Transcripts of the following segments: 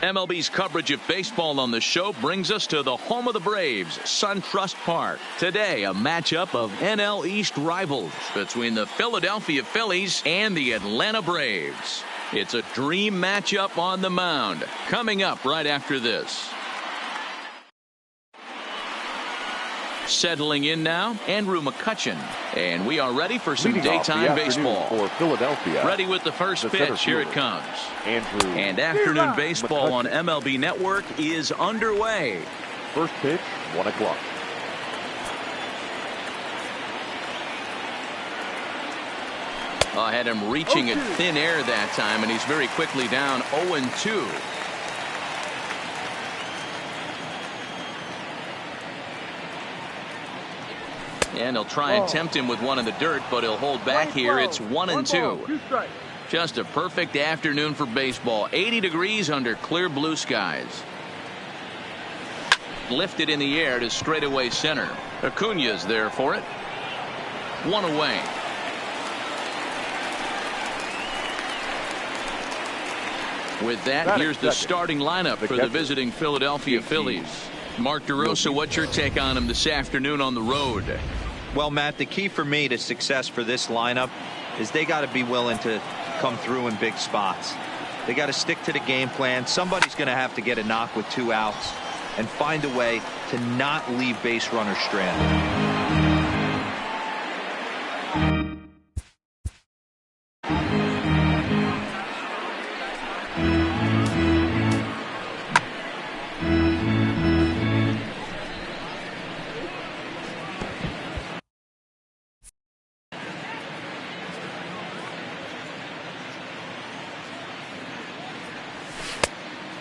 MLB's coverage of baseball on the show brings us to the home of the Braves, SunTrust Park. Today, a matchup of NL East rivals between the Philadelphia Phillies and the Atlanta Braves. It's a dream matchup on the mound. Coming up right after this. Settling in now, Andrew McCutchen. And we are ready for some daytime baseball. For Philadelphia. Ready with the first pitch. Here it comes. Andrew. And afternoon baseball on MLB Network is underway. First pitch, 1 o'clock. I had him reaching at thin air that time, and he's very quickly down 0-2. And he'll try and tempt him with one in the dirt, but he'll hold back here. It's 1-2. Just a perfect afternoon for baseball. 80 degrees under clear blue skies. Lifted in the air to straightaway center. Acuna's there for it. One away. With that, here's the starting lineup for the visiting Philadelphia Phillies. Mark DeRosa, what's your take on him this afternoon on the road? Well, Matt, the key for me to success for this lineup is they got to be willing to come through in big spots. They got to stick to the game plan. Somebody's going to have to get a knock with 2 outs and find a way to not leave base runners stranded.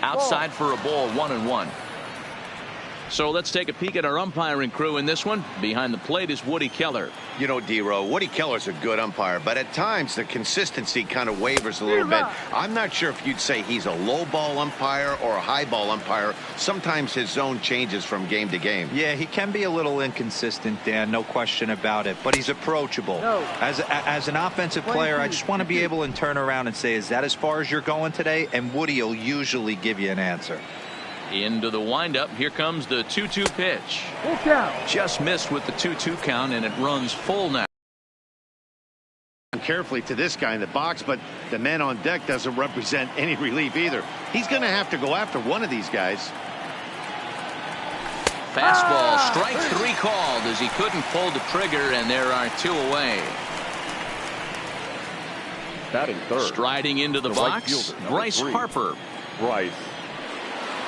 Outside for a ball, 1-1. So let's take a peek at our umpiring crew in this one. Behind the plate is Woody Keller. You know, D-Row, Woody Keller's a good umpire, but at times the consistency kind of wavers a little bit. I'm not sure if you'd say he's a low ball umpire or a high ball umpire. Sometimes his zone changes from game to game. Yeah, he can be a little inconsistent, Dan, no question about it, but he's approachable. As an offensive player, I just want to be able to turn around and say, is that as far as you're going today? And Woody will usually give you an answer. Into the windup. Here comes the 2-2 pitch. Full count. Just missed with the 2-2 count, and it runs full now. Carefully to this guy in the box, but the man on deck doesn't represent any relief either. He's going to have to go after one of these guys. Fastball, strike 3 called as he couldn't pull the trigger, and there are 2 away. Batting third. Striding into the box, Bryce Harper. Bryce.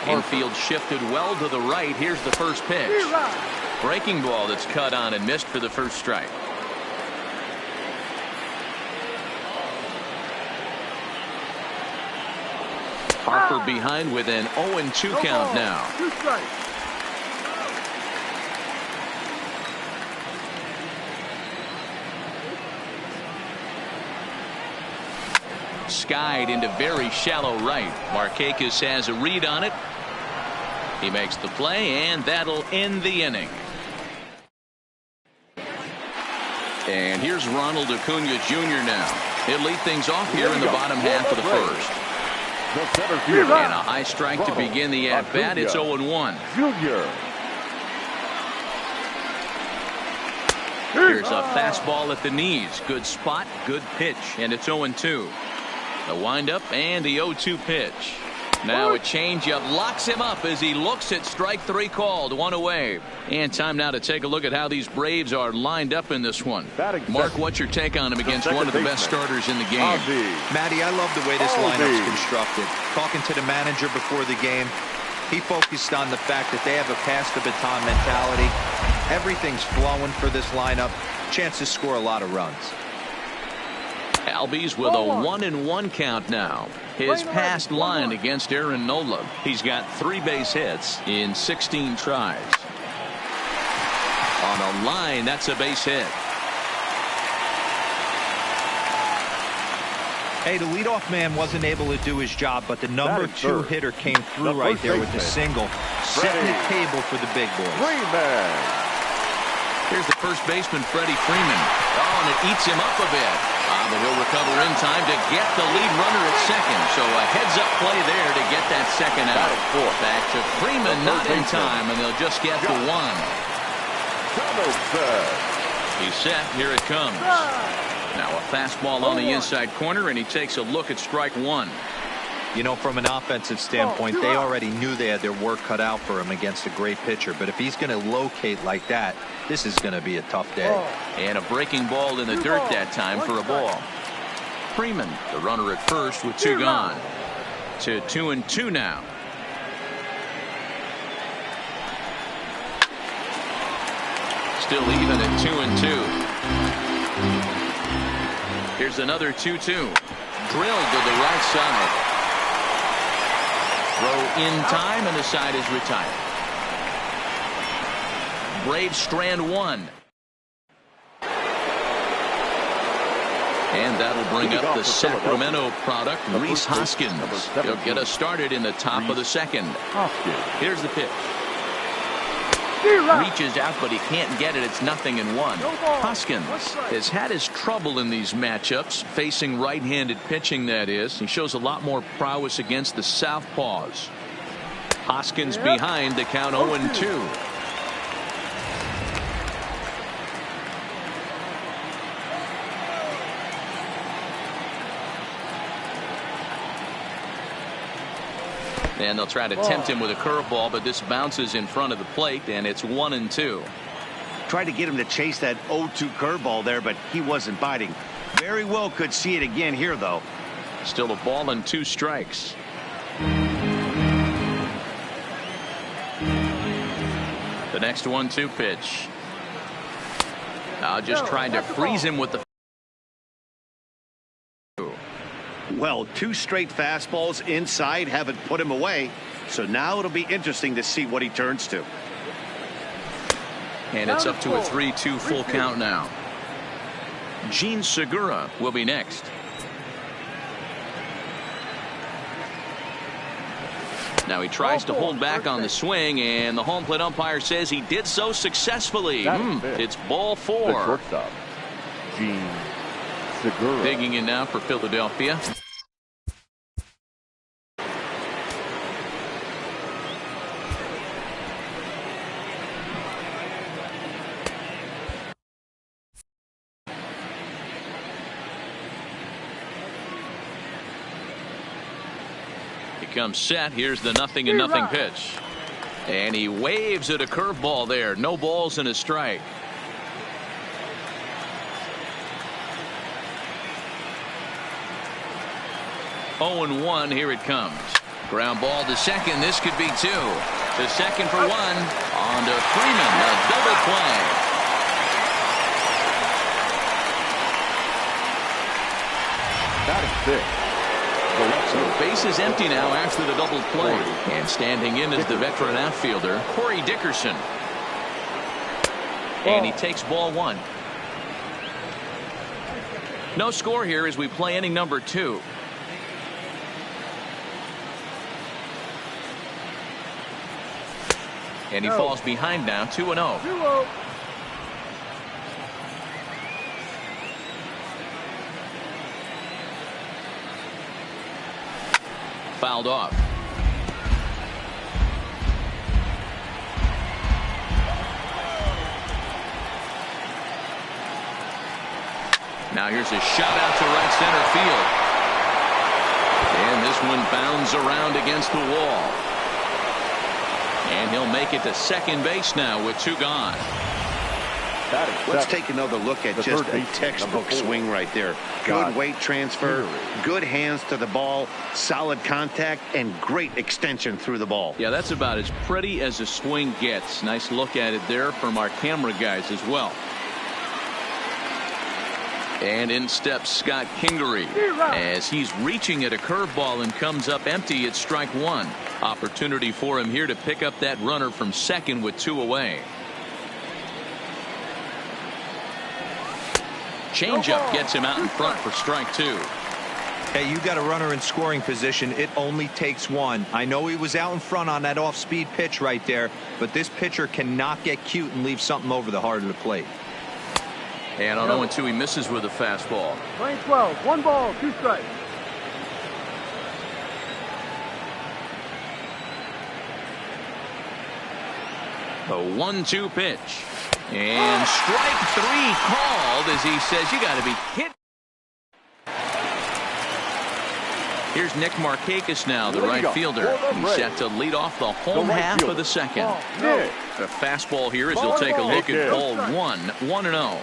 Infield shifted well to the right. Here's the first pitch. Breaking ball that's cut on and missed for the first strike. Harper behind with an 0-2 count now. Skied into very shallow right. Markakis has a read on it. He makes the play, and that'll end the inning. And here's Ronald Acuna Jr. now. He'll lead things off here in the bottom half of the first. And a high strike to begin the at-bat. It's 0-1. Here's a fastball at the knees. Good spot, good pitch, and it's 0-2. The windup and the 0-2 pitch. Now a changeup locks him up as he looks at strike 3 called. 1 away. And time now to take a look at how these Braves are lined up in this one. Mark, what's your take on him against one of the best starters in the game? Matty, I love the way this lineup's constructed. Talking to the manager before the game, he focused on the fact that they have a pass the baton mentality. Everything's flowing for this lineup. Chance to score a lot of runs. Albies with a 1-1 count now. His past line against Aaron Nola. He's got 3 base hits in 16 tries. On a line, that's a base hit. Hey, the leadoff man wasn't able to do his job, but the number 2 hitter came through right there with the single, setting the table for the big boys. Here's the first baseman, Freddie Freeman. Oh, and it eats him up a bit. But he'll recover in time to get the lead runner at second. So a heads-up play there to get that second out. Back to Freeman, not in time, and they'll just get the one. He's set. Here it comes. Now a fastball on the inside corner, and he takes a look at strike one. You know, from an offensive standpoint, they already knew they had their work cut out for him against a great pitcher. But if he's going to locate like that, this is going to be a tough day. And a breaking ball in the dirt that time for a ball. Freeman, the runner at first with two gone. To 2-2 now. Still even at 2-2. Here's another 2-2. Drilled to the right side. Throw in time, and the side is retired. Braves strand one. And that'll bring up the Sacramento product, Rhys Hoskins. He'll get us started in the top of the second. Here's the pitch. Reaches out, but he can't get it. It's 0-1. Hoskins has had his trouble in these matchups, facing right-handed pitching, that is. He shows a lot more prowess against the southpaws. Hoskins behind the count 0-2. And they'll try to tempt him with a curveball, but this bounces in front of the plate, and it's 1-2. Tried to get him to chase that 0-2 curveball there, but he wasn't biting. Very well could see it again here, though. Still a ball and 2 strikes. The next 1-2 pitch. Now just trying to freeze him with the. Well, 2 straight fastballs inside haven't put him away. So now it'll be interesting to see what he turns to. And it's up to a 3-2 full count now. Gene Segura will be next. Now he tries to hold back on the swing, and the home plate umpire says he did so successfully. It's ball 4. Gene Segura. Digging in now for Philadelphia. He comes set. Here's the 0-0 pitch. And he waves at a curveball there. No balls and a strike. Oh, 0-1. Here it comes. Ground ball to second. This could be 2. To second for 1. On to Freeman. A double play. That is 6. So base is empty now after the double play. And standing in is the veteran outfielder, Corey Dickerson. And he takes ball 1. No score here as we play inning number 2. And he falls behind now, 2-0. Fouled off. Now here's a shot out to right center field. And this one bounds around against the wall. And he'll make it to second base now with 2 gone. Let's take another look at just a textbook swing right there. Good weight transfer, good hands to the ball, solid contact, and great extension through the ball. Yeah, that's about as pretty as a swing gets. Nice look at it there from our camera guys as well. And in steps Scott Kingery as he's reaching at a curveball and comes up empty at strike 1. Opportunity for him here to pick up that runner from second with 2 away. Changeup gets him out in front for strike 2. Hey, you got a runner in scoring position. It only takes one. I know he was out in front on that off-speed pitch right there, but this pitcher cannot get cute and leave something over the heart of the plate. And on 0-2, he misses with a fastball. Playing 12, 1 ball, 2 strikes. A 1-2 pitch. And strike 3 called as he says, you got to be kidding. Here's Nick Markakis now, the right fielder. He's set to lead off the home half of the second. The fastball here as he'll take a look at ball 1, 1-0.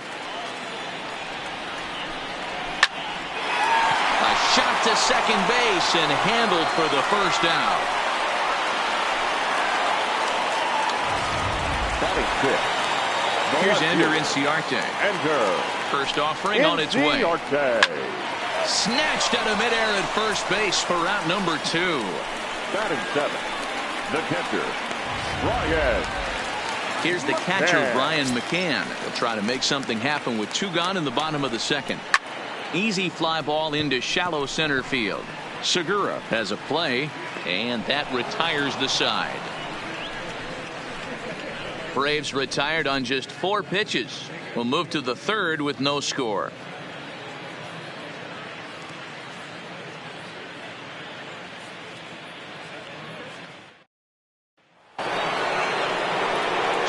A shot to second base and handled for the first out. Here's Ender Inciarte. First offering on its way. Snatched out of midair at first base for out number 2. Batting 7th, the catcher, Ryan. Here's the catcher, Brian McCann. He'll try to make something happen with 2 gone in the bottom of the second. Easy fly ball into shallow center field. Segura has a play, and that retires the side. Braves retired on just 4 pitches. We'll move to the 3rd with no score.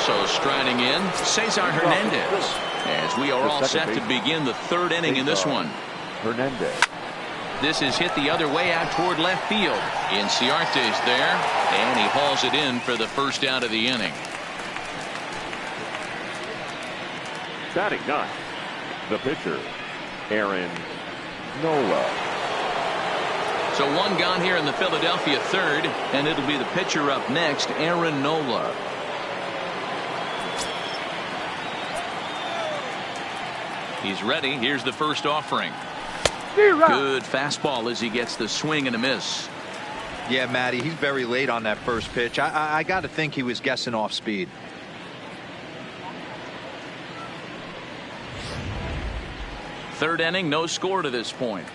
So striding in, Cesar Hernandez, as we are all set to begin the 3rd inning in this one. Hernandez. This is hit the other way out toward left field. Inciarte's there, and he hauls it in for the first out of the inning. Batting 9th, the pitcher, Aaron Nola. So 1 gone here in the Philadelphia 3rd, and it'll be the pitcher up next, Aaron Nola. He's ready. Here's the first offering. Good fastball as he gets the swing and a miss. Yeah, Matty, he's very late on that first pitch. I got to think he was guessing off speed. Third inning, no score to this point.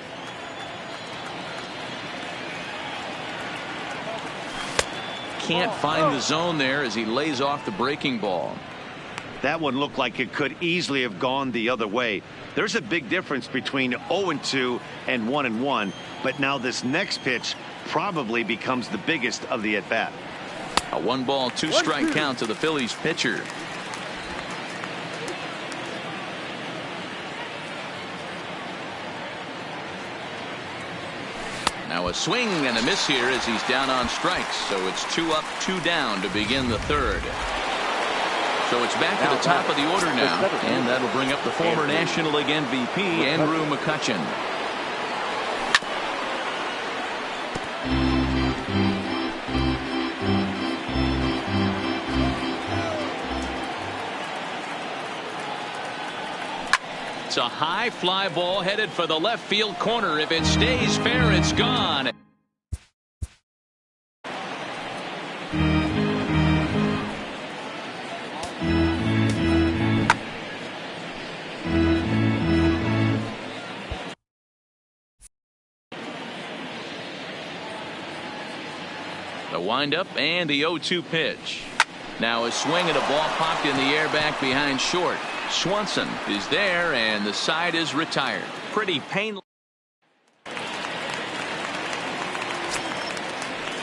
Can't find the zone there as he lays off the breaking ball. That one looked like it could easily have gone the other way. There's a big difference between 0-2 and 1-1, but now this next pitch probably becomes the biggest of the at-bat. A 1 ball, 2 strike count to the Phillies pitcher. Now a swing and a miss here as he's down on strikes. So it's 2 up, 2 down to begin the 3rd. So it's back to the top of the order now, and that'll bring up the former National League MVP, Andrew McCutchen. It's a high fly ball headed for the left field corner. If it stays fair, it's gone. The windup and the 0-2 pitch. Now a swing and a ball popped in the air back behind short. Swanson is there, and the side is retired. Pretty painless.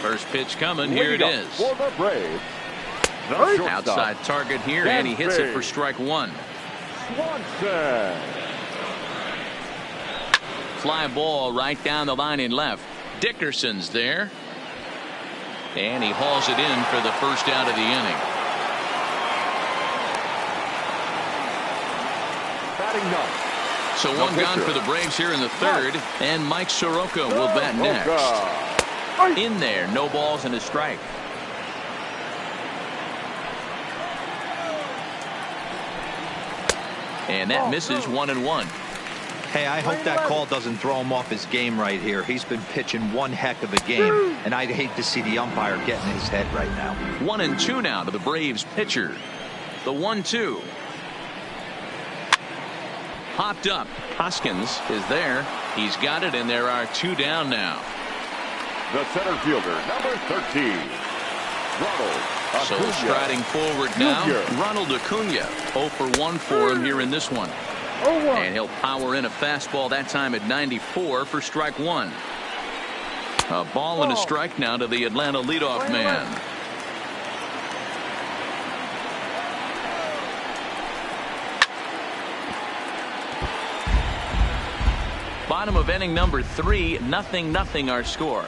First pitch coming. Here it is. For the Braves, outside target here, and he hits it for strike 1. Swanson. Fly ball right down the line in left. Dickerson's there, and he hauls it in for the first out of the inning. So 1 gone for the Braves here in the 3rd, and Mike Soroka will bat next. In there, no balls and a strike. And that misses 1-1. Hey, I hope that call doesn't throw him off his game right here. He's been pitching one heck of a game, and I'd hate to see the umpire get in his head right now. 1-2 now to the Braves pitcher. The 1-2. Popped up. Hoskins is there, He's got it, and there are 2 down now. The center fielder, number 13, Ronald So Acuna. striding forward now, Jr. Ronald Acuna. 0 for 1 for him here in this one. 0-1. And he'll power in a fastball that time at 94 for strike 1. A ball and a strike now to the Atlanta leadoff man. Bottom of inning number 3, 0-0 our score.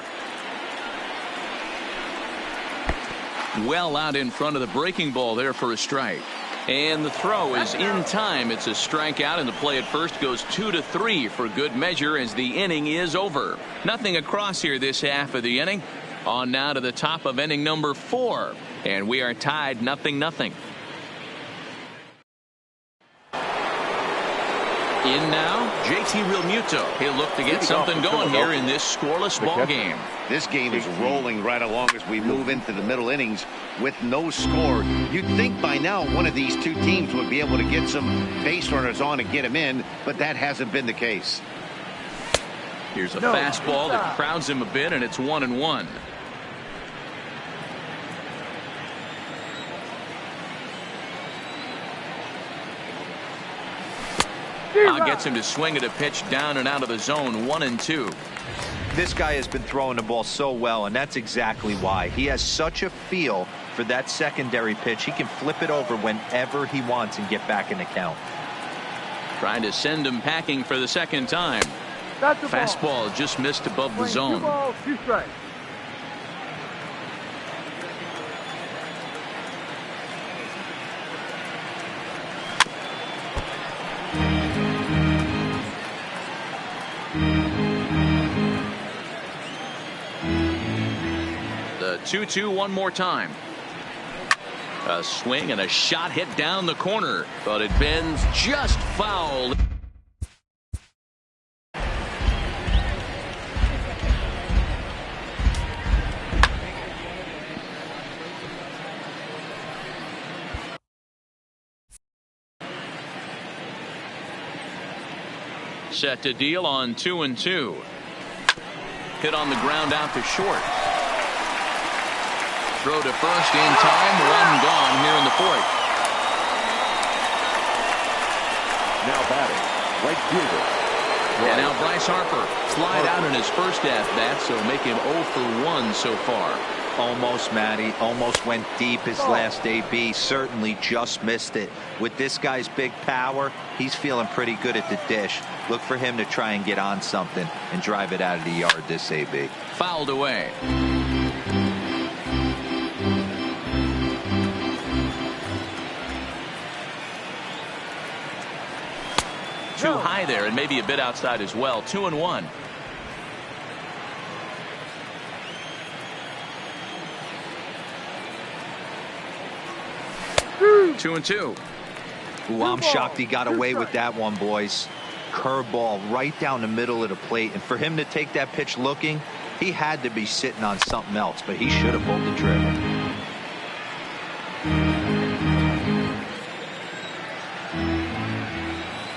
Well out in front of the breaking ball there for a strike. And the throw is in time. It's a strikeout, and the play at first goes 2-3 for good measure as the inning is over. Nothing across here this half of the inning. On now to the top of inning number 4. And we are tied 0-0. In now, JT Realmuto. He'll look to get something going here in this scoreless ball game. This game is rolling right along as we move into the middle innings with no score. You'd think by now one of these two teams would be able to get some base runners on and get them in, but that hasn't been the case. Here's a fastball that crowds him a bit, and it's 1-1. Gets him to swing at a pitch down and out of the zone. 1-2. This guy has been throwing the ball so well, and that's exactly why. He has such a feel for that secondary pitch. He can flip it over whenever he wants and get back in the count. Trying to send him packing for the second time. Fastball just missed above the zone. 2 balls, 2 strikes. The 2-2 one more time. A swing and a shot hit down the corner, but it bends just foul. Set to deal on 2-2. Hit on the ground out to short. Throw to first in time. 1 gone here in the 4th. Now batting, right fielder. And now Bryce Harper. Slide out in his first at-bat, so make him 0 for 1 so far. Almost, Matty. Almost went deep his last AB. Certainly just missed it. With this guy's big power, he's feeling pretty good at the dish. Look for him to try and get on something and drive it out of the yard this AB. Fouled away. Too high there, and maybe a bit outside as well. 2-1. Two and two. Ooh, I'm shocked he got away with that one, boys. Curveball right down the middle of the plate, and for him to take that pitch looking, he had to be sitting on something else, but he should have pulled the trigger.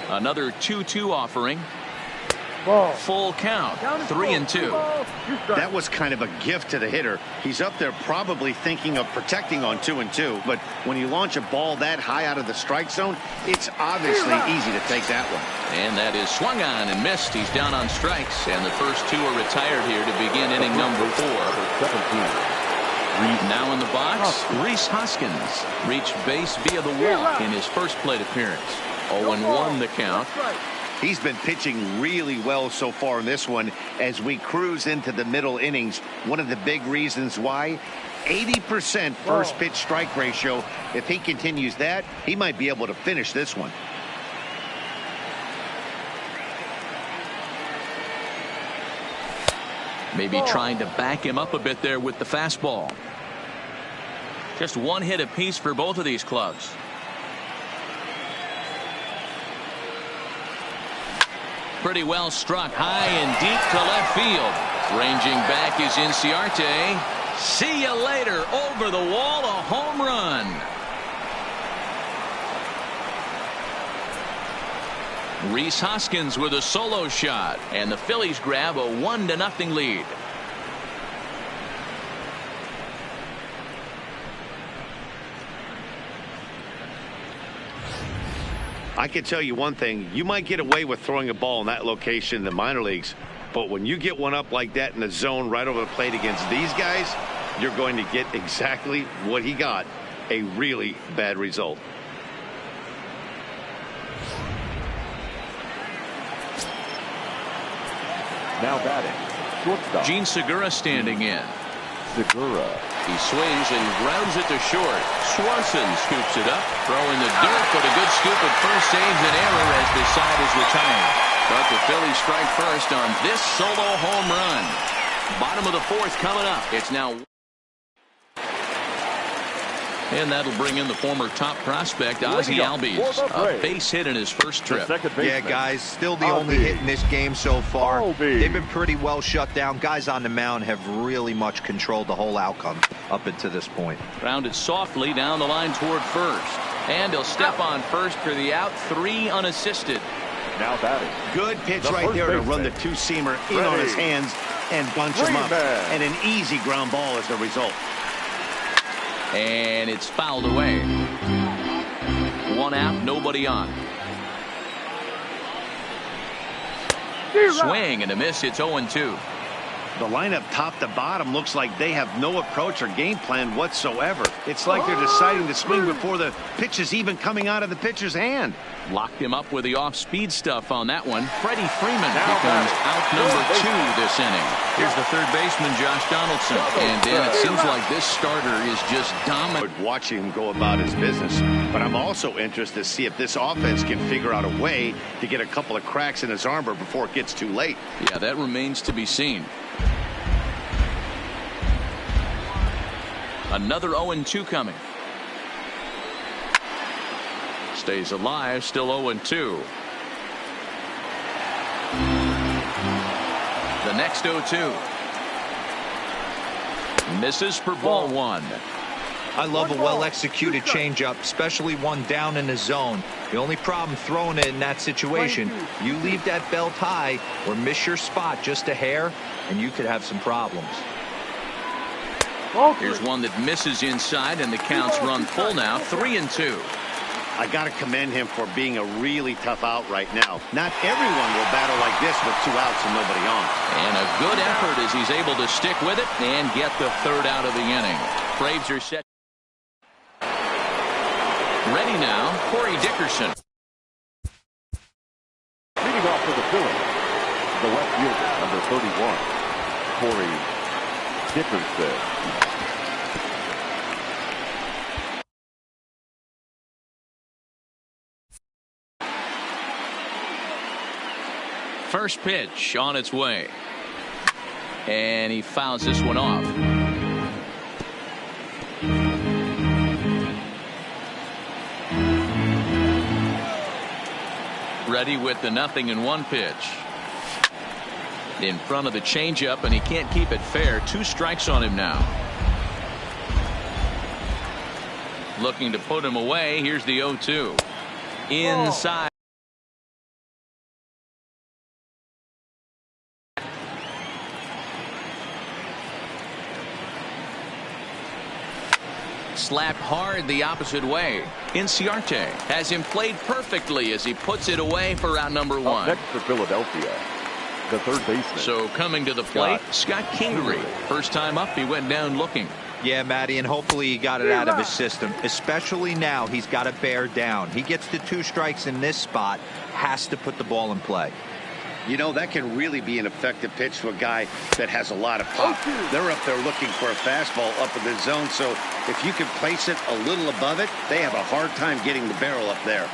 Another 2-2 offering. Ball. Full count. 3-2. That was kind of a gift to the hitter. He's up there probably thinking of protecting on 2-2, but when you launch a ball that high out of the strike zone, it's obviously easy to take that one. And that is swung on and missed. He's down on strikes, and the first 2 are retired here to begin inning number 4. Now in the box, Rhys Hoskins reached base via the walk in his first plate appearance. 0-1 the count. He's been pitching really well so far in this one as we cruise into the middle innings. One of the big reasons why, 80% first pitch strike ratio. If he continues that, he might be able to finish this one. Maybe trying to back him up a bit there with the fastball. Just 1 hit apiece for both of these clubs. Pretty well struck high and deep to left field. Ranging back is Inciarte. See you later. Over the wall, a home run. Rhys Hoskins with a solo shot, and the Phillies grab a 1-0 lead. I can tell you one thing. You might get away with throwing a ball in that location in the minor leagues, but when you get one up like that in the zone right over the plate against these guys, you're going to get exactly what he got, a really bad result. Now batting, shortstop. Gene Segura standing in. Segura. He swings and grounds it to short. Swanson scoops it up, throwing the dirt, but a good scoop at first saves an error as the side is retired. But the Phillies strike first on this solo home run. Bottom of the fourth coming up. It's now. And that'll bring in the former top prospect, Ozzie Albies. A base hit in his first trip. Yeah, guys, still the only hit in this game so far. They've been pretty well shut down. Guys on the mound have really much controlled the whole outcome up until this point. Grounded softly down the line toward first. And he'll step on first for the out. 3 unassisted. Now batting. Good pitch right there to run the two-seamer in on his hands and bunch him up. And an easy ground ball as a result. And it's fouled away. 1 out, nobody on. Swing and a miss. It's 0-2. The lineup top to bottom looks like they have no approach or game plan whatsoever. It's like they're deciding to swing before the pitch is even coming out of the pitcher's hand. Locked him up with the off-speed stuff on that one. Freddie Freeman becomes out number 2 this inning. Here's the third baseman, Josh Donaldson. And then it seems like this starter is just dominant. Watching him go about his business. But I'm also interested to see if this offense can figure out a way to get a couple of cracks in his armor before it gets too late. Yeah, that remains to be seen. Another 0-2 coming. Stays alive, still 0-2. The next 0-2. Misses for ball 1. I love a well-executed changeup, especially one down in the zone. The only problem throwing it in that situation, you leave that belt high or miss your spot just a hair, and you could have some problems. Here's one that misses inside, and the count's run full now. 3-2. I got to commend him for being a really tough out right now. Not everyone will battle like this with 2 outs and nobody on. And a good effort as he's able to stick with it and get the 3rd out of the inning. Braves are set. Ready now, Corey Dickerson. Leading off for the Phillies, the left fielder, number 31, Corey Dickerson. First pitch on its way. And he fouls this one off. Ready with the 0-1 pitch. In front of the changeup, and he can't keep it fair. 2 strikes on him now. Looking to put him away. Here's the 0-2. Inside. Slapped hard the opposite way. Inciarte has him played perfectly as he puts it away for out number 1. Up next for Philadelphia, the third baseman. So coming to the plate, Scott Kingery. First time up, he went down looking. Yeah, Matty, and hopefully he got it out of his system. Especially now, he's got to bear down. He gets the 2 strikes in this spot, has to put the ball in play. You know, that can really be an effective pitch to a guy that has a lot of pop. They're up there looking for a fastball up in the zone, so if you can place it a little above it, they have a hard time getting the barrel up there.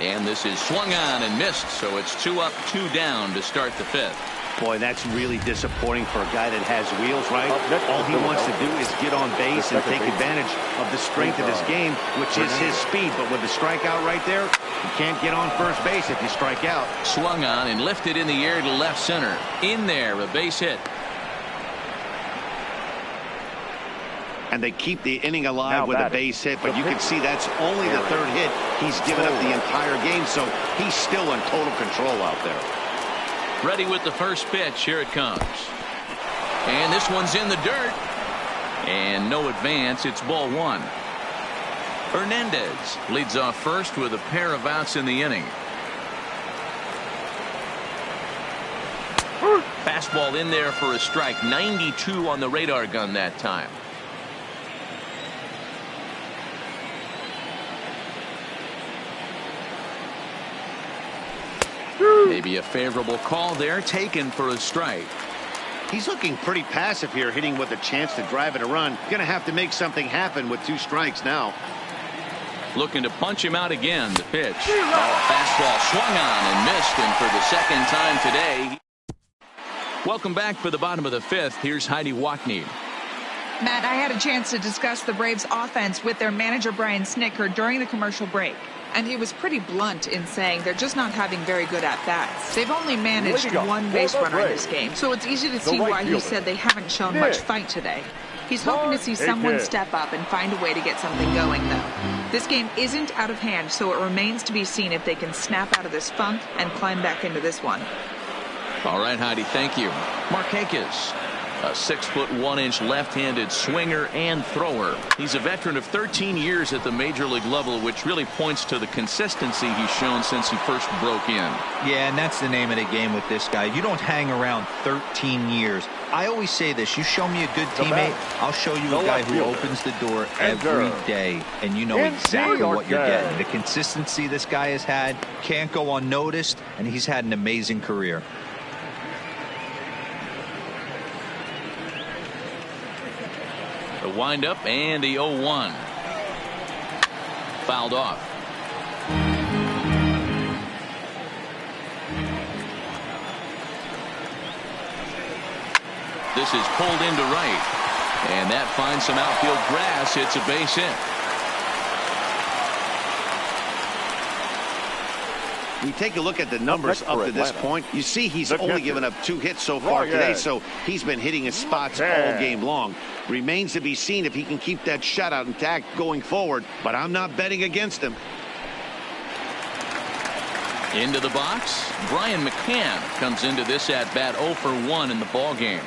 And this is swung on and missed, so it's 2 up, 2 down to start the 5th. Boy, that's really disappointing for a guy that has wheels, right? All he wants to do is get on base and take advantage of the strength of his game, which is his speed. But with the strikeout right there, you can't get on first base if you strike out. Swung on and lifted in the air to left center. In there, a base hit. and they keep the inning alive Now with a batting, base hit. But the you can pitcher, see that's only the third hit he's given up the entire game, so he's still in total control out there. Ready with the first pitch. Here it comes. And this one's in the dirt. And no advance. It's ball one. Hernandez leads off first with a pair of outs in the inning. Fastball in there for a strike. 92 on the radar gun that time. Maybe a favorable call there, taken for a strike. He's looking pretty passive here, hitting with a chance to drive it a run. Going to have to make something happen with 2 strikes now. Looking to punch him out again. The pitch. Fastball swung on and missed, and for the second time today. Welcome back for the bottom of the 5th. Here's Heidi Wackney. Matt, I had a chance to discuss the Braves offense with their manager Brian Snitker during the commercial break. And he was pretty blunt in saying they're just not having very good at-bats. They've only managed one base runner in this game, so it's easy to see why he said they haven't shown much fight today. He's hoping to see someone step up and find a way to get something going, though. This game isn't out of hand, so it remains to be seen if they can snap out of this funk and climb back into this one. All right, Heidi, thank you. Markakis, a 6'1" left-handed swinger and thrower. He's a veteran of 13 years at the major league level, which really points to the consistency he's shown since he first broke in. Yeah, and that's the name of the game with this guy. You don't hang around 13 years. I always say this: you show me a good teammate, I'll show you a guy who opens the door every day, and you know exactly what you're getting. The consistency this guy has had can't go unnoticed, and he's had an amazing career. The windup and the 0-1. Fouled off. This is pulled into right. And that finds some outfield grass. It's a base hit. We take a look at the numbers up to this point. You see he's only given up 2 hits so far today, so he's been hitting his spots all game long. Remains to be seen if he can keep that shutout intact going forward, but I'm not betting against him. Into the box. Brian McCann comes into this at bat 0 for 1 in the ball game.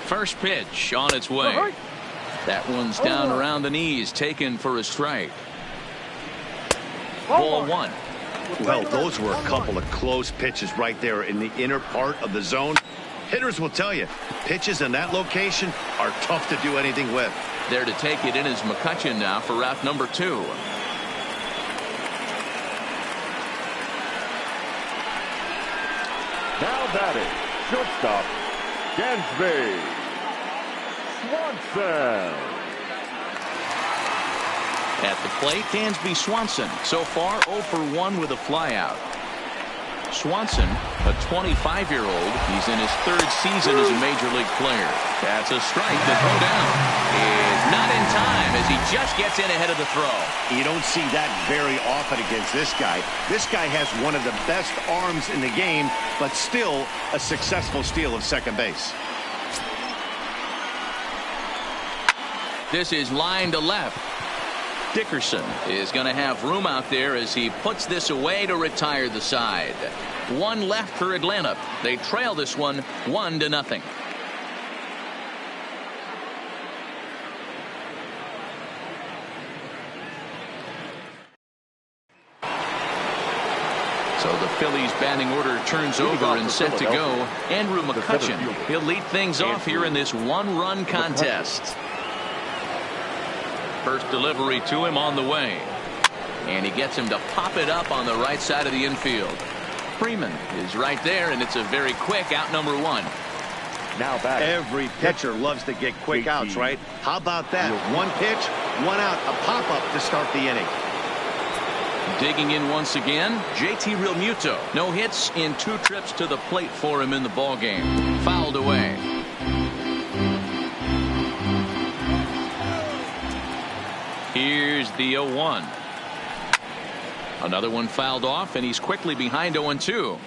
First pitch on its way. That one's down around the knees, taken for a strike. Ball 1. Well, those were a couple of close pitches right there in the inner part of the zone. Hitters will tell you, pitches in that location are tough to do anything with. There to take it in is McCutchen now for route number 2. Now batting, shortstop, Dansby Swanson. At the plate, Dansby Swanson. So far, 0 for 1 with a flyout. Swanson, a 25-year-old. He's in his 3rd season as a major league player. That's a strike. The throw down is not in time as he just gets in ahead of the throw. You don't see that very often against this guy. This guy has one of the best arms in the game, but still a successful steal of second base. This is line to left. Dickerson is going to have room out there as he puts this away to retire the side. 1 left for Atlanta. They trail this one 1-0. So the Phillies batting order turns over and set to go. Andrew McCutchen. He'll lead things off here in this 1-run contest. First delivery to him on the way. And he gets him to pop it up on the right side of the infield. Freeman is right there, and it's a very quick out number 1. Now back. Every pitcher loves to get quick outs, right? How about that? One pitch, one out, a pop-up to start the inning. Digging in once again, JT Realmuto. No hits in 2 trips to the plate for him in the ballgame. Fouled away. Here's the 0-1. Another one fouled off, and he's quickly behind 0-2.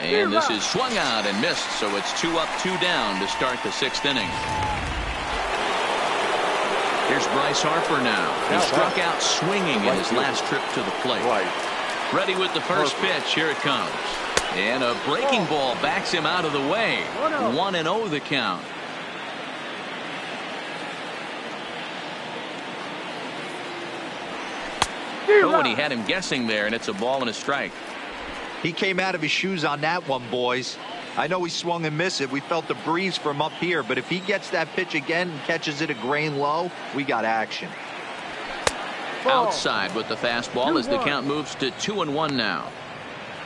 And this is swung out and missed, so it's 2 up, 2 down to start the 6th inning. Here's Bryce Harper now. He struck out swinging in his last trip to the plate. Ready with the first pitch. Here it comes. And a breaking ball backs him out of the way. 1-0 the count. Oh, and he had him guessing there, and it's a ball and a strike. He came out of his shoes on that one, boys. I know he swung and missed it. We felt the breeze from up here, but if he gets that pitch again and catches it a grain low, we got action. Outside with the fastball as the count moves to 2-1 now.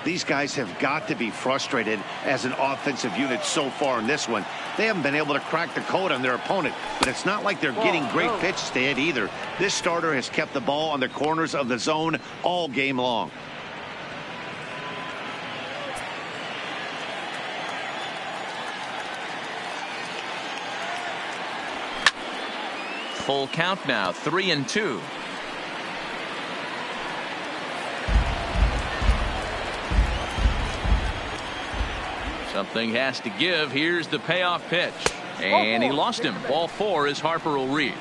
These guys have got to be frustrated as an offensive unit so far in this one. They haven't been able to crack the code on their opponent, but it's not like they're getting great pitches to hit either. This starter has kept the ball on the corners of the zone all game long. Full count now, 3-2. Something has to give. Here's the payoff pitch. And he lost him. Ball 4 as Harper will reach.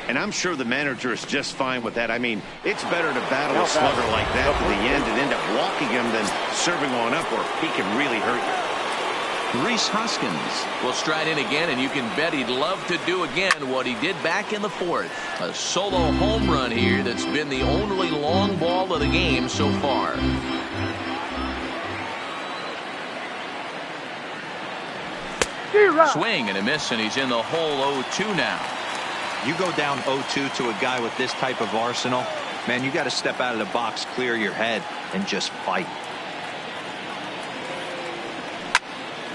And I'm sure the manager is just fine with that. I mean, it's better to battle a slugger like that to the end and end up walking him than serving one up where he can really hurt you. Rhys Hoskins will stride in again, and you can bet he'd love to do again what he did back in the 4th. A solo home run here that's been the only long ball of the game so far. Swing and a miss, and he's in the hole 0-2 now. You go down 0-2 to a guy with this type of arsenal, man, you got to step out of the box, clear your head, and just fight.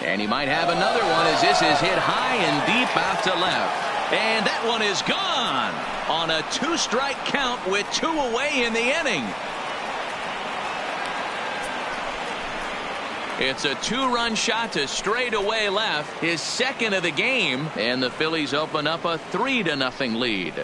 And he might have another one as this is hit high and deep out to left. And that one is gone on a 2-strike count with 2 away in the inning. It's a 2-run shot to straightaway left, his 2nd of the game, and the Phillies open up a 3-0 lead.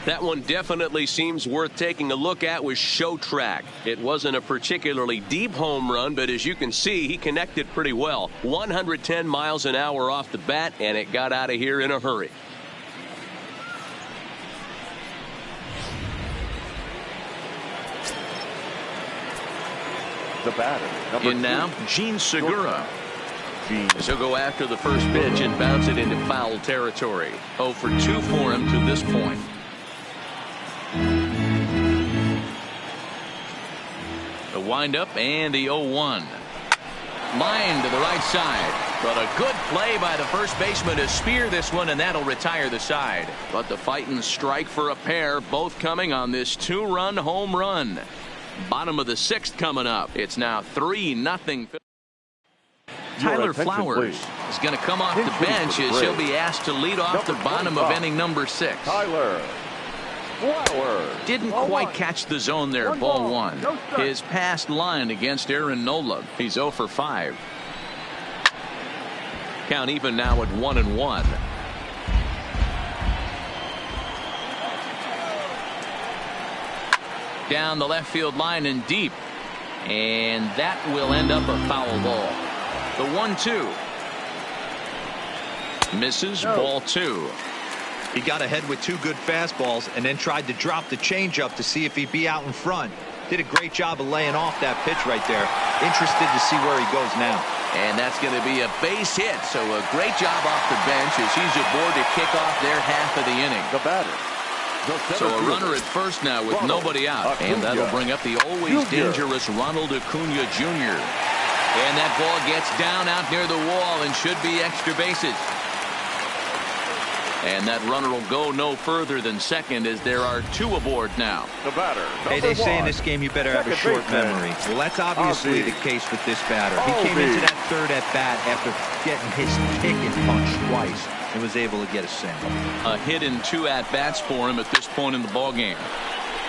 That one definitely seems worth taking a look at with Show Track. It wasn't a particularly deep home run, but as you can see, he connected pretty well. 110 miles an hour off the bat, and it got out of here in a hurry. The batter. In now, Gene Segura. As he'll go after the first pitch and bounce it into foul territory. 0 for 2 for him to this point. The windup and the 0-1. Line to the right side. But a good play by the first baseman to spear this one, and that'll retire the side. But the fighting strike for a pair, both coming on this 2-run home run. Bottom of the 6th coming up. It's now 3-0. Tyler Flowers is going to come off the bench as he'll be asked to lead off the bottom of inning number 6. Tyler Flowers. Didn't quite catch the zone there. Ball 1. His past line against Aaron Nola. He's 0 for 5. Count even now at 1-1. Down the left field line and deep, and that will end up a foul ball. The 1-2 misses. Ball 2. He got ahead with 2 good fastballs and then tried to drop the changeup to see if he'd be out in front. Did a great job of laying off that pitch right there. Interested to see where he goes now. And that's going to be a base hit, so a great job off the bench as he's aboard to kick off their half of the inning. The batter. So a runner at first now with nobody out. And that'll bring up the always dangerous Ronald Acuna Jr. And that ball gets down out near the wall and should be extra bases. And that runner will go no further than second as there are two aboard now. The batter. Hey, they say in this game you better have a short memory. Well, that's obviously the case with this batter. He came into that third at bat after getting his ticket punched twice and was able to get a single. A hit in 2 at bats for him at this point in the ball game.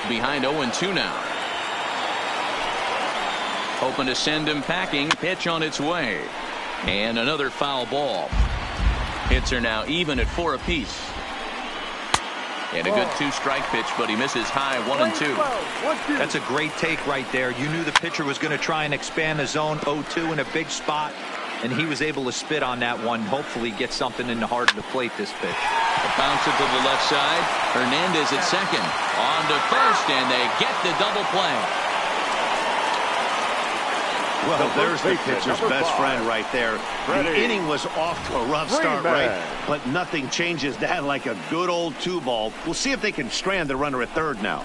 Behind 0-2 now. Hoping to send him packing. Pitch on its way. And another foul ball. Hits are now even at 4 apiece. And a good 2-strike pitch, but he misses high 1-2. That's a great take right there. You knew the pitcher was going to try and expand the zone 0-2 in a big spot, and he was able to spit on that one. Hopefully get something in the heart of the plate this pitch. Bounce it to the left side. Hernandez at second. On to first, and they get the double play. Well, there's the pitcher's best friend right there. The inning was off to a rough start, right? But nothing changes that like a good old 2-ball. We'll see if they can strand the runner at third now.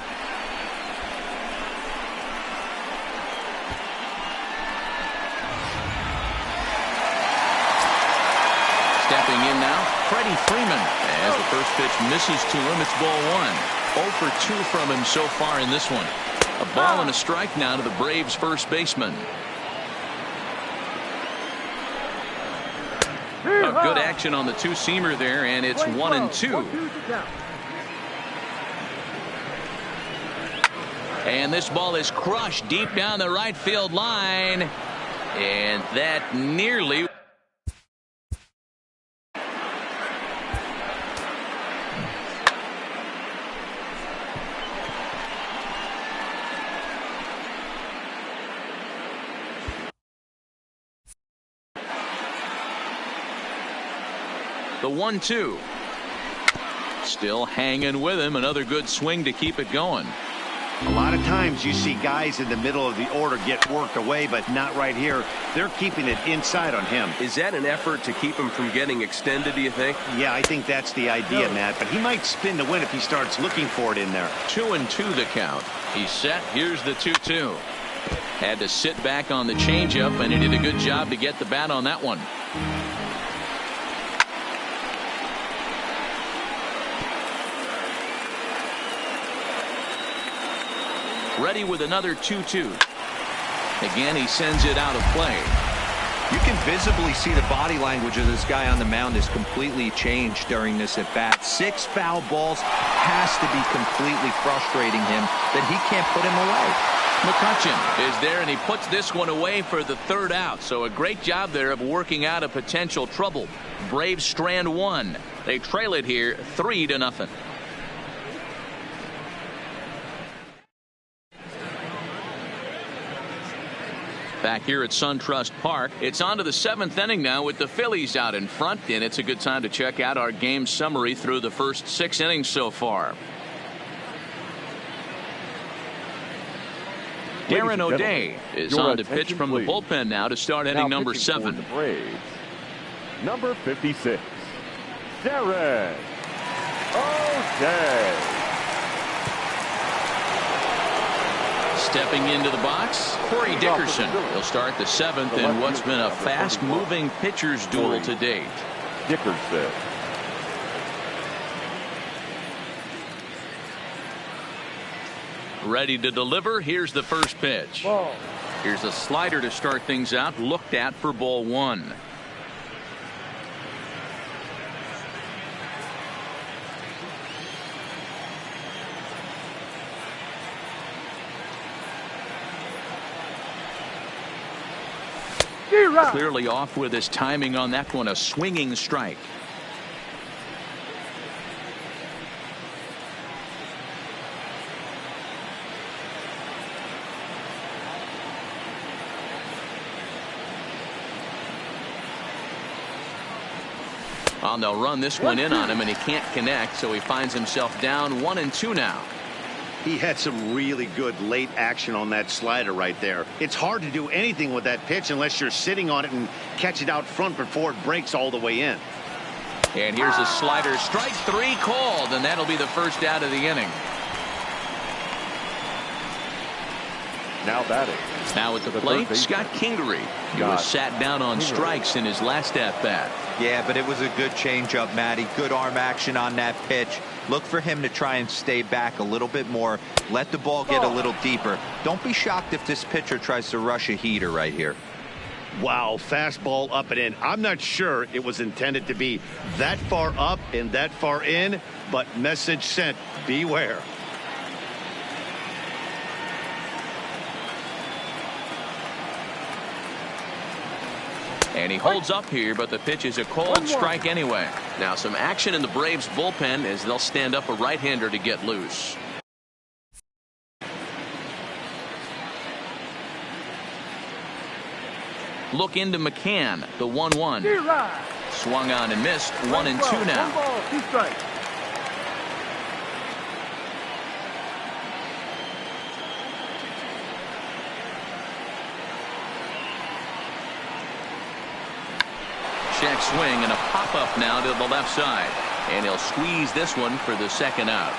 Stepping in now, Freddie Freeman. As the first pitch misses to him, it's ball 1. 0 for 2 from him so far in this one. A ball and a strike now to the Braves first baseman. A good action on the 2-seamer there, and it's 1-2. And this ball is crushed deep down the right field line, and that nearly. The 1-2. Still hanging with him. Another good swing to keep it going. A lot of times you see guys in the middle of the order get worked away, but not right here. They're keeping it inside on him. Is that an effort to keep him from getting extended, do you think? Yeah, I think that's the idea, Matt. But he might spin to win if he starts looking for it in there. 2-2 the count. He's set. Here's the 2-2. Had to sit back on the changeup, and he did a good job to get the bat on that one. Ready with another 2-2. Again, he sends it out of play. You can visibly see the body language of this guy on the mound is completely changed during this at bat. 6 foul balls has to be completely frustrating him that he can't put him away. McCutchen is there, and he puts this one away for the 3rd out. So a great job there of working out a potential trouble. Braves strand 1. They trail it here 3-0. Back here at SunTrust Park, it's on to the 7th inning now with the Phillies out in front, and it's a good time to check out our game summary through the first 6 innings so far. Darren O'Day is on to pitch from the bullpen now to start inning number 7. The Braves, number 56, Darren O'Day. Stepping into the box, Corey Dickerson. He'll start the 7th in what's been a fast-moving pitcher's duel to date. Dickerson. Ready to deliver. Here's the first pitch. Here's a slider to start things out, looked at for ball 1. Clearly off with his timing on that one. A swinging strike. Well, they'll run this one in on him, and he can't connect, so he finds himself down 1-2 now. He had some really good late action on that slider right there. It's hard to do anything with that pitch unless you're sitting on it and catch it out front before it breaks all the way in. And here's a slider. Strike 3 called, and that'll be the first out of the inning. Now batting. Now at the plate, Scott Kingery. He was sat down on strikes in his last at-bat. Yeah, but it was a good changeup, Matty. Good arm action on that pitch. Look for him to try and stay back a little bit more. Let the ball get a little deeper. Don't be shocked if this pitcher tries to rush a heater right here. Wow, fastball up and in. I'm not sure it was intended to be that far up and that far in, but message sent. Beware. And he holds up here, but the pitch is a called strike anyway. Now some action in the Braves bullpen as they'll stand up a right-hander to get loose. Look into McCann, the 1-1. Swung on and missed. 1-2 now. 1 ball, 2 strikes. Check swing and a pop-up now to the left side. And he'll squeeze this one for the second out.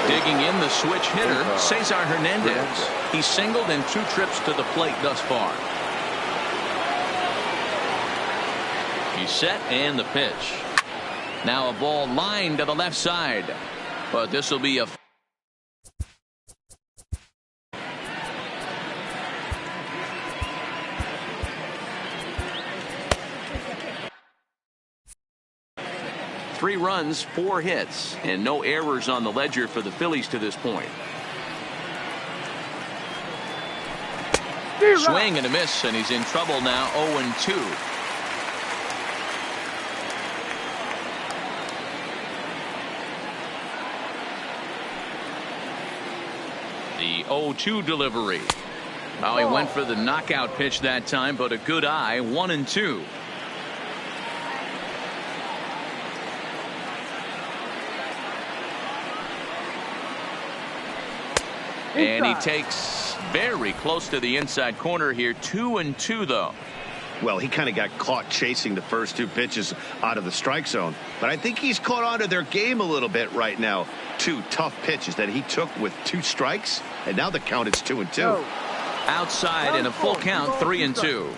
Digging in the switch hitter, Cesar Hernandez. He's singled in 2 trips to the plate thus far. He's set and the pitch. Now a ball lined to the left side. But this will be a 3 runs, 4 hits, and no errors on the ledger for the Phillies to this point. Swing and a miss, and he's in trouble now. 0-2. The 0-2 delivery. Oh, he went for the knockout pitch that time, but a good eye. 1-2. And he takes very close to the inside corner here. 2-2 though. Well, he kind of got caught chasing the first 2 pitches out of the strike zone. But I think he's caught on to their game a little bit right now. 2 tough pitches that he took with 2 strikes. And now the count is 2-2. Outside in a full count. 3-2.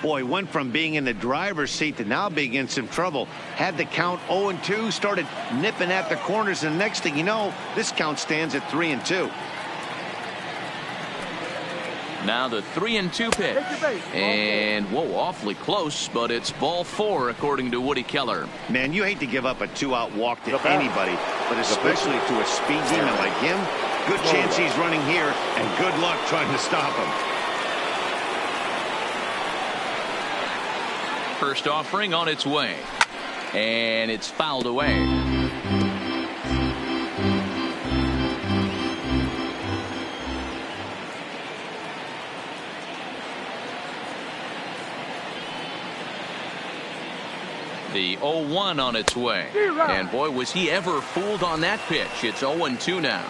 Boy, went from being in the driver's seat to now being in some trouble. Had the count 0-2, started nipping at the corners, and the next thing you know, this count stands at 3-2. Now the 3-2 pitch. And whoa, awfully close, but it's ball 4 according to Woody Keller. Man, you hate to give up a 2-out walk to anybody, but especially to a speed demon like him. Good chance he's running here, and good luck trying to stop him. First offering on its way. And it's fouled away. The 0-1 on its way. And boy, was he ever fooled on that pitch. It's 0-2 now.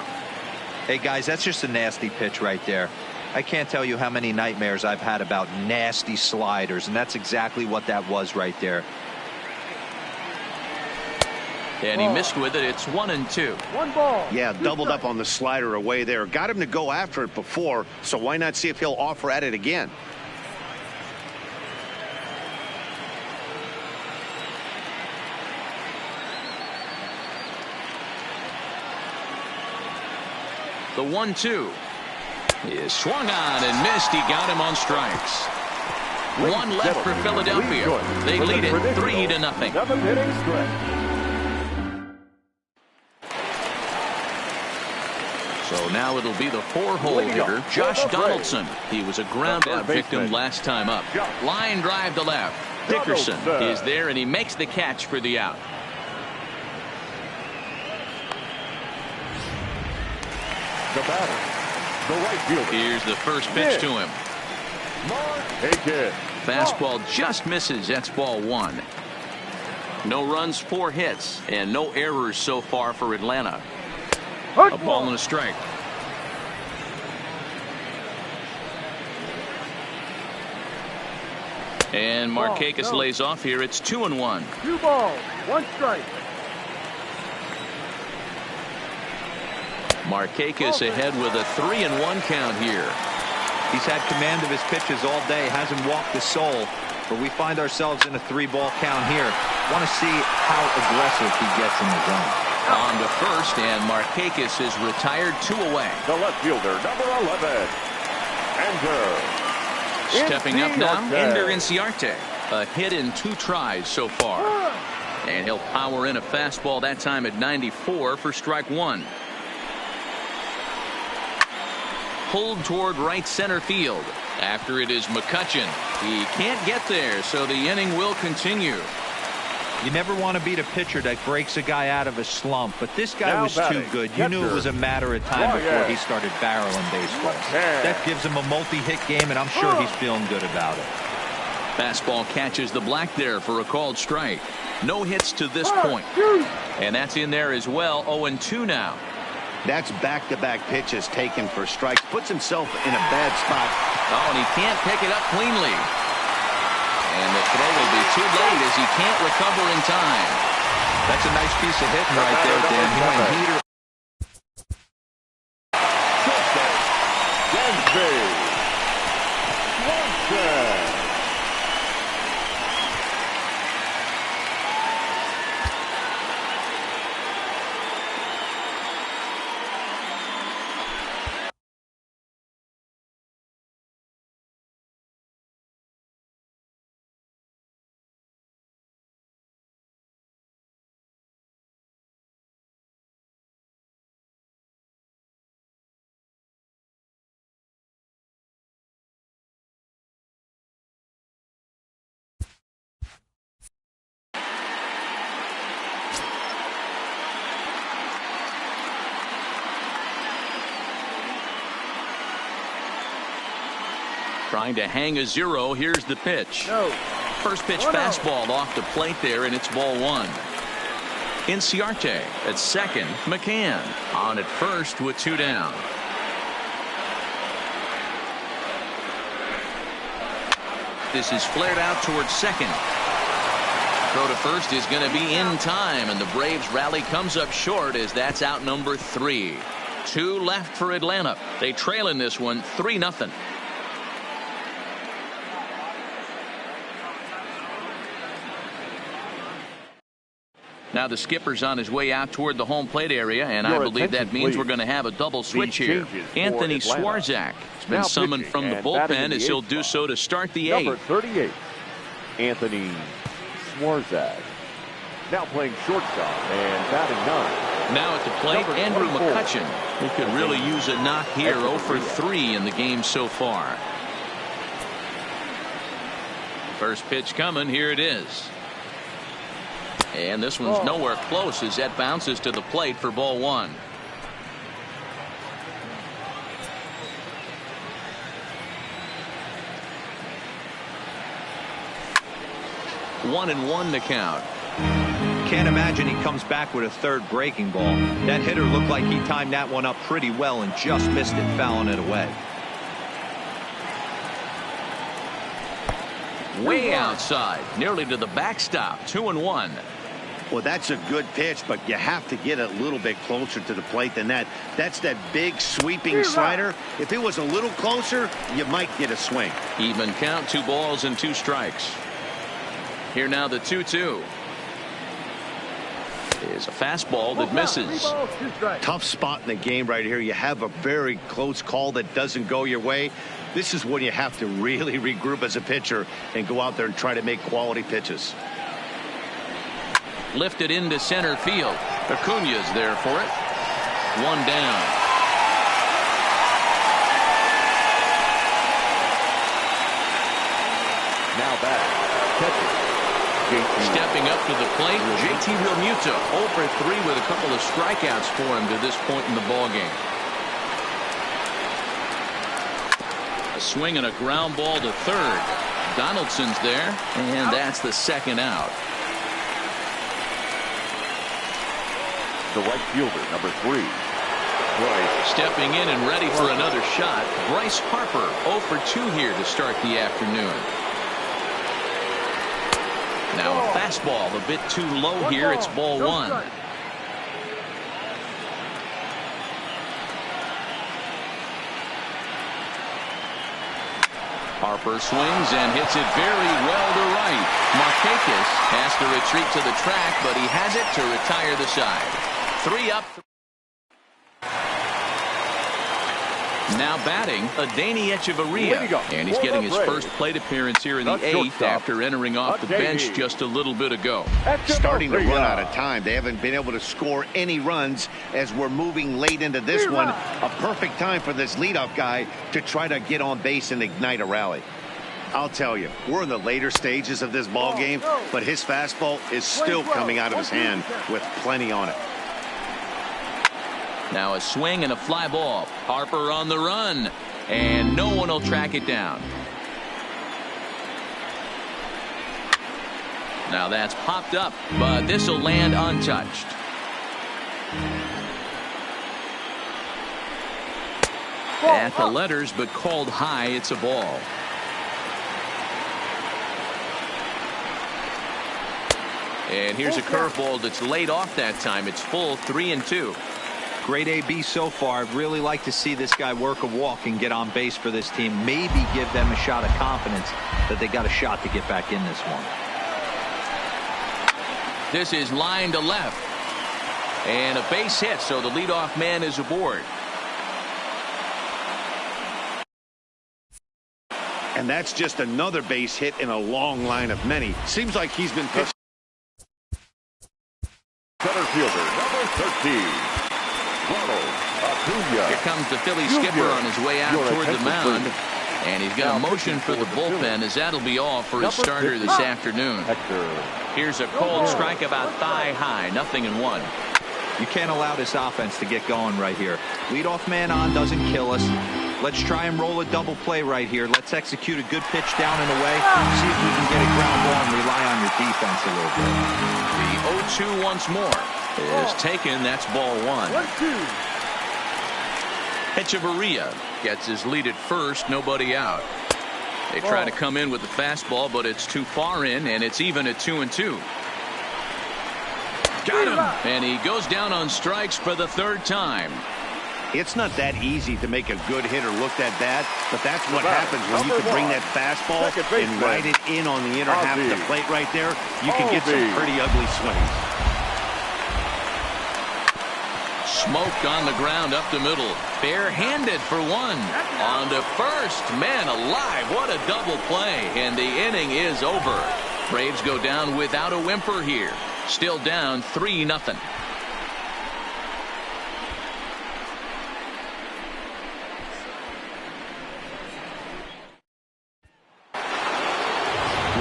Hey guys, that's just a nasty pitch right there. I can't tell you how many nightmares I've had about nasty sliders, and that's exactly what that was right there. And he missed with it. It's 1-2. 1 ball. Yeah, doubled up on the slider away there. Got him to go after it before, so why not see if he'll offer at it again? The 1-2 is swung on and missed. He got him on strikes. 1 left for Philadelphia. They lead it 3-0. 7th inning stretch. So now it'll be the 4-hole hitter, Josh Donaldson. He was a ground-out victim last time up. Line drive to left. Dickerson is there, and he makes the catch for the out. The batter, the right fielder. Here's the first pitch to him. Fastball just misses. That's ball 1. No runs, 4 hits, and no errors so far for Atlanta. A ball and a strike. And Markakis lays off here. It's 2-1. 2 balls, 1 strike. Markakis ahead with a 3-1 count here. He's had command of his pitches all day, hasn't walked a soul, but we find ourselves in a 3-ball count here. Want to see how aggressive he gets in the zone. On to first, and Markakis is retired 2 away. The left fielder, number 11, Ender. Stepping up now, Inciarte. Ender Inciarte. A hit in 2 tries so far. And he'll power in a fastball that time at 94 for strike 1. Pulled toward right center field. After it is McCutchen. He can't get there, so the inning will continue. You never want to beat a pitcher that breaks a guy out of a slump, but this guy Now was too batting, good. You knew it was a matter of time before he started barreling baseballs. That gives him a multi-hit game, and I'm sure he's feeling good about it. Fastball catches the black there for a called strike. No hits to this point. And that's in there as well. 0-2 now. That's back-to-back pitches taken for strikes. Puts himself in a bad spot. Oh, and he can't pick it up cleanly. And the throw will be too late as he can't recover in time. That's a nice piece of hitting right there, Dan. He went heater. Trying to hang a 0. Here's the pitch. First pitch fastball off the plate there, and it's ball 1. Inciarte at second. McCann on at first with 2 down. This is flared out towards second. Throw to first is going to be in time, and the Braves rally comes up short as that's out number 3. 2 left for Atlanta. They trail in this one 3-0. Now the skipper's on his way out toward the home plate area, and I believe that means we're going to have a double switch here. Anthony Swarzak has been summoned from the bullpen as he'll do so to start the 8th. Number 38, Anthony Swarzak. Now playing shortstop and batting 9. Now at the plate, Andrew McCutchen, who could really use a knock here. 0 for 3 in the game so far. First pitch coming. Here it is. And this one's nowhere close as that bounces to the plate for ball 1. One and 1 to count. Can't imagine he comes back with a third breaking ball. That hitter looked like he timed that one up pretty well and just missed it, fouling it away. Way outside, nearly to the backstop. 2-1. Well, that's a good pitch, but you have to get a little bit closer to the plate than that. That's that big sweeping slider. If it was a little closer, you might get a swing. Even count. 2 balls and 2 strikes. Here now the 2-2. Is a fastball that misses. Tough spot in the game right here. You have a very close call that doesn't go your way. This is when you have to really regroup as a pitcher and go out there and try to make quality pitches. Lifted into center field. Acuña's there for it. 1 down. Now back, catcher, JT. Stepping up to the plate, JT Realmuto. 0 for 3 with a couple of strikeouts for him to this point in the ballgame. A swing and a ground ball to third. Donaldson's there, and that's the 2nd out. The right fielder, number 3, Bryce. Stepping in and ready for another shot, Bryce Harper. 0 for 2 here to start the afternoon. fastball a bit too low here. It's ball one. Harper swings and hits it very well to right. Markakis has to retreat to the track, but he has it to retire the side. 3 up. Now batting, Adeiny Echeverria. And he's getting his first plate appearance here in the 8th after entering off the bench just a little bit ago. Starting to run out of time. They haven't been able to score any runs as we're moving late into this one. A perfect time for this leadoff guy to try to get on base and ignite a rally. I'll tell you, we're in the later stages of this ball game, but his fastball is still coming out of his hand with plenty on it. Now a swing and a fly ball. Harper on the run, and no one will track it down. Now that's popped up, but this will land untouched. At the letters, but called high. It's a ball. And here's a curveball that's laid off that time. It's full 3-2. Great AB so far. I'd really like to see this guy work a walk and get on base for this team. Maybe give them a shot of confidence that they got a shot to get back in this one. This is line to left. And a base hit, so the leadoff man is aboard. And that's just another base hit in a long line of many. Seems like he's been pitched. Center fielder, number 13. Here comes the Philly skipper on his way out toward the mound. And he's got a motion for the bullpen, as that'll be all for his starter this afternoon. Here's a cold strike about thigh high. 0-1. You can't allow this offense to get going right here. Leadoff man on doesn't kill us. Let's try and roll a double play right here. Let's execute a good pitch down and away. See if we can get a ground ball and rely on your defense a little bit. The 0-2 once more is taken. That's ball 1. 1-2. Echeverria gets his lead at first. Nobody out. They try to come in with the fastball, but it's too far in, and it's even at 2-2. Got him, and he goes down on strikes for the 3rd time. It's not that easy to make a good hitter look that bad, but that's what happens when you can bring that fastball and ride it in on the inner half of the plate right there. You can get some pretty ugly swings. Smoked on the ground up the middle. Barehanded for 1. On to first. Man alive, what a double play. And the inning is over. Braves go down without a whimper here. Still down 3-0.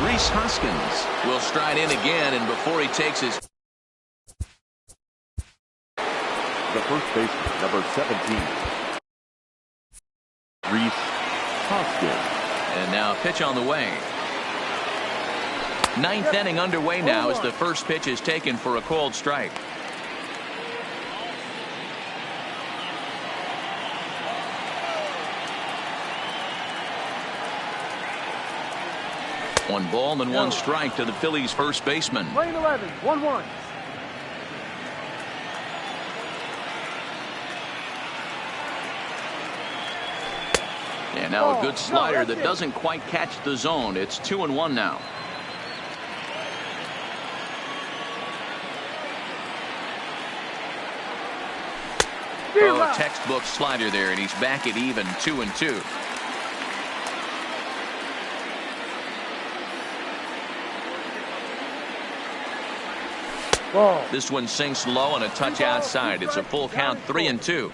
Rhys Hoskins will stride in again, and before he takes his... The first baseman, number 17. Rhys Hoskins. And now a pitch on the way. 9th inning underway now as the first pitch is taken for a called strike. One ball and 1 strike to the Phillies' first baseman. Lane 11, 1-1. And now a good slider that doesn't quite catch the zone. It's 2-1 now. Oh, textbook slider there, and he's back at even 2-2. This one sinks low and a touch outside. It's a full count, 3-2.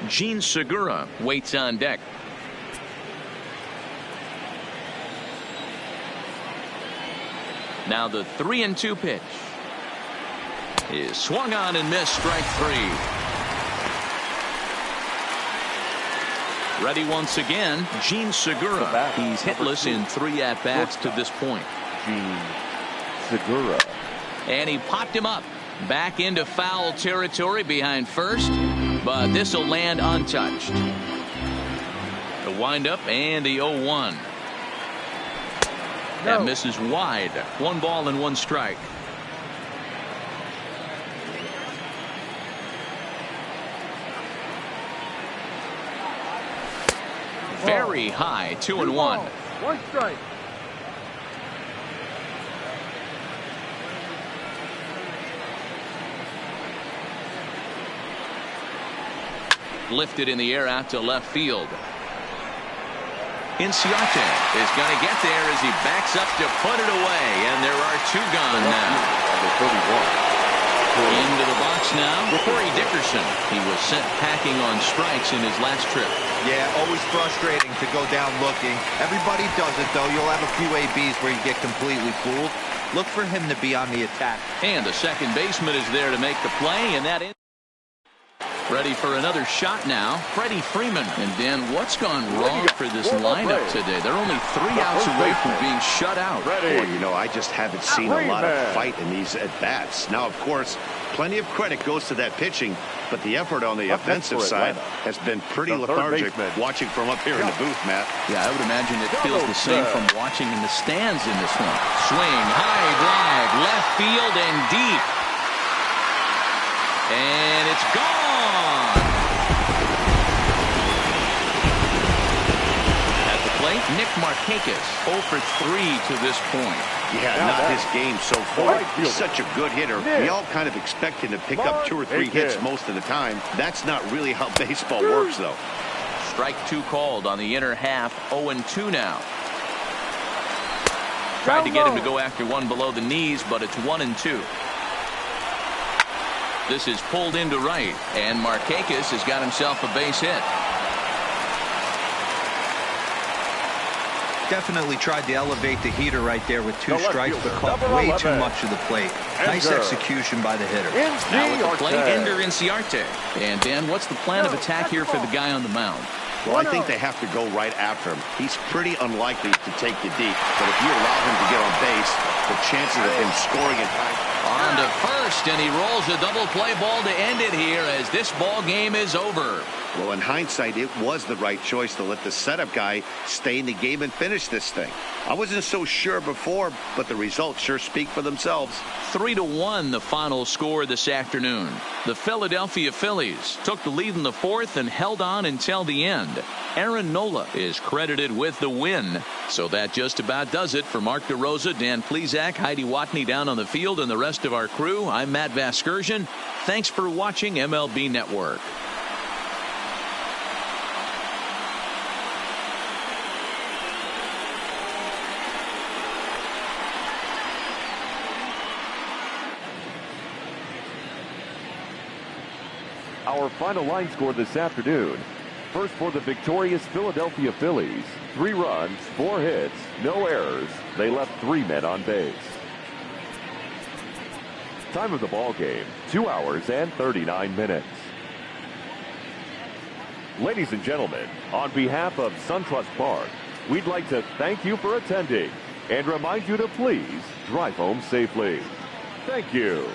Gene Segura waits on deck. Now the 3-2 pitch is swung on and missed. Strike 3. Ready once again, Gene Segura. He's hitless in 3 at-bats to this point. Gene Segura. And he popped him up back into foul territory behind first, but this will land untouched. The windup and the 0-1. That misses wide. 1 ball and 1 strike. Very high. 2-1. 1 strike. Lifted in the air out to left field. Inciarte is going to get there as he backs up to put it away, and there are 2 gone now. Into the box now, Corey Dickerson. He was sent packing on strikes in his last trip. Yeah, always frustrating to go down looking. Everybody does it, though. You'll have a few ABs where you get completely fooled. Look for him to be on the attack. And the second baseman is there to make the play, and that is ready for another shot now. Freddie Freeman. And Dan, what's gone wrong for this lineup today? They're only 3 outs away from being shut out. Well, you know, I just haven't seen a lot of fight in these at-bats. Now, of course, plenty of credit goes to that pitching, but the effort on the offensive side has been pretty lethargic watching from up here in the booth, Matt. Yeah, I would imagine it feels the same from watching in the stands in this one. Swing, high drive, left field and deep. And it's gone. At the plate, Nick Markakis 0 for 3 to this point. Yeah, not his game so far. He's such a good hitter. We all kind of expect him to pick up 2 or 3 hits most of the time. That's not really how baseball works, though. Strike 2 called on the inner half. 0-2 now. Tried to get him to go after one below the knees, but it's 1-2. This is pulled into right, and Markakis has got himself a base hit. Definitely tried to elevate the heater right there with 2 strikes, but caught way too much of the plate. Nice execution by the hitter. Now at the plate, Ender Inciarte. And Dan, what's the plan of attack here for the guy on the mound? Well, I think they have to go right after him. He's pretty unlikely to take you deep, but if you allow him to get on base, the chances of him scoring in time. On to first, and he rolls a double play ball to end it here as this ball game is over. Well, in hindsight, it was the right choice to let the setup guy stay in the game and finish this thing. I wasn't so sure before, but the results sure speak for themselves. 3-1 the final score this afternoon. The Philadelphia Phillies took the lead in the 4th and held on until the end. Aaron Nola is credited with the win. So that just about does it. For Mark DeRosa, Dan Plesac, Heidi Watney down on the field, and the rest of our crew, I'm Matt Vasgersian. Thanks for watching MLB Network. Our final line score this afternoon. First for the victorious Philadelphia Phillies. 3 runs, 4 hits, no errors. They left 3 men on base. Time of the ball game, 2 hours and 39 minutes. Ladies and gentlemen, on behalf of SunTrust Park, we'd like to thank you for attending and remind you to please drive home safely. Thank you.